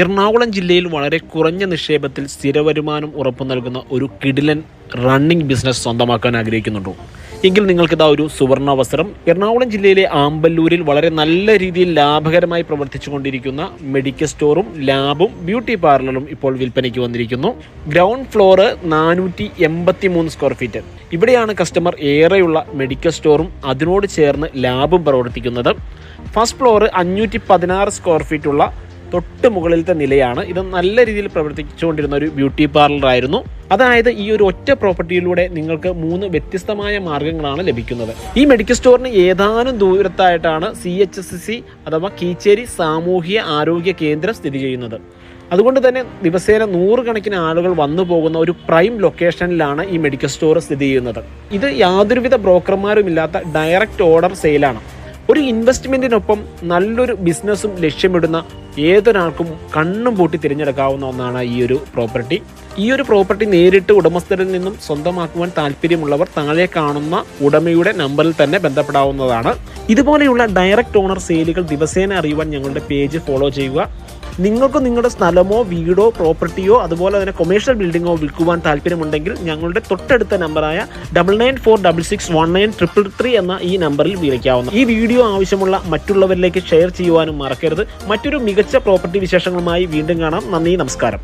എറണാകുളം ജില്ലയിൽ വളരെ കുറഞ്ഞ നിക്ഷേപത്തിൽ സ്ഥിരവരുമാനം ഉറപ്പു നൽകുന്ന ഒരു കിടിലൻ റണ്ണിംഗ് ബിസിനസ് സ്വന്തമാക്കാൻ ആഗ്രഹിക്കുന്നുണ്ടോ എങ്കിൽ നിങ്ങൾക്കിതാ ഒരു സുവർണാവസരം. എറണാകുളം ജില്ലയിലെ ആമ്പല്ലൂരിൽ വളരെ നല്ല രീതിയിൽ ലാഭകരമായി പ്രവർത്തിച്ചുകൊണ്ടിരിക്കുന്ന മെഡിക്കൽ സ്റ്റോറും ലാബും ബ്യൂട്ടി പാർലറും ഇപ്പോൾ വിൽപ്പനയ്ക്ക് വന്നിരിക്കുന്നു. Ground floor 483 square feet. ഇവിടെയാണ് കസ്റ്റമർ ഏറെയുള്ള മെഡിക്കൽ സ്റ്റോറും അതിനോട് ചേർന്ന് ലാബും പ്രവർത്തിക്കുന്നത്. ഫസ്റ്റ് ഫ്ലോർ 516 സ്ക്വയർ ഫീറ്റ് ഉള്ള തൊട്ട് മുകളിലത്തെ നിലയാണ്. ഇത് നല്ല രീതിയിൽ പ്രവർത്തിച്ചുകൊണ്ടിരുന്ന ഒരു ബ്യൂട്ടി പാർലർ ആയിരുന്നു. അതായത് ഈ ഒരു ഒറ്റ പ്രോപ്പർട്ടിയിലൂടെ നിങ്ങൾക്ക് 3 വ്യത്യസ്തമായ മാർഗങ്ങളാണ് ലഭിക്കുന്നത്. ഈ മെഡിക്കൽ സ്റ്റോറിന് ഏതാനും ദൂരത്തായിട്ടാണ് CHSC അഥവാ കീച്ചേരി സാമൂഹ്യ ആരോഗ്യ കേന്ദ്രം സ്ഥിതി ചെയ്യുന്നത്. അതുകൊണ്ട് തന്നെ ദിവസേന 100 കണക്കിന് ആളുകൾ വന്നു പോകുന്ന ഒരു പ്രൈം ലൊക്കേഷനിലാണ് ഈ മെഡിക്കൽ സ്റ്റോർ സ്ഥിതി ചെയ്യുന്നത്. ഇത് യാതൊരുവിധ ബ്രോക്കർമാരുമില്ലാത്ത ഡയറക്റ്റ് ഓർഡർ സെയിലാണ്. ഒരു ഇൻവെസ്റ്റ്മെന്റിനൊപ്പം നല്ലൊരു ബിസിനസ്സും ലക്ഷ്യമിടുന്ന ഏതൊരാൾക്കും കണ്ണും പൂട്ടി തിരഞ്ഞെടുക്കാവുന്ന ഒന്നാണ് ഈ ഒരു പ്രോപ്പർട്ടി. ഈ ഒരു പ്രോപ്പർട്ടി നേരിട്ട് ഉടമസ്ഥരിൽ നിന്നും സ്വന്തമാക്കുവാൻ താല്പര്യമുള്ളവർ താഴെ കാണുന്ന ഉടമയുടെ നമ്പറിൽ തന്നെ ബന്ധപ്പെടാവുന്നതാണ്. ഇതുപോലെയുള്ള ഡയറക്റ്റ് ഓണർ സെയിലുകൾ ദിവസേന അറിയുവാൻ ഞങ്ങളുടെ പേജ് ഫോളോ ചെയ്യുക. നിങ്ങൾക്ക് നിങ്ങളുടെ സ്ഥലമോ വീടോ പ്രോപ്പർട്ടിയോ അതുപോലെ തന്നെ കൊമേഴ്ഷ്യൽ ബിൽഡിങ്ങോ വിൽക്കുവാൻ താല്പര്യമുണ്ടെങ്കിൽ ഞങ്ങളുടെ തൊട്ടടുത്ത നമ്പറായ 9946619333 എന്ന ഈ നമ്പറിൽ വിളിക്കാവുന്ന. ഈ വീഡിയോ ആവശ്യമുള്ള മറ്റുള്ളവരിലേക്ക് ഷെയർ ചെയ്യുവാനും മറക്കരുത്. മറ്റൊരു മികച്ച പ്രോപ്പർട്ടി വിശേഷങ്ങളുമായി വീണ്ടും കാണാം. നന്ദി, നമസ്കാരം.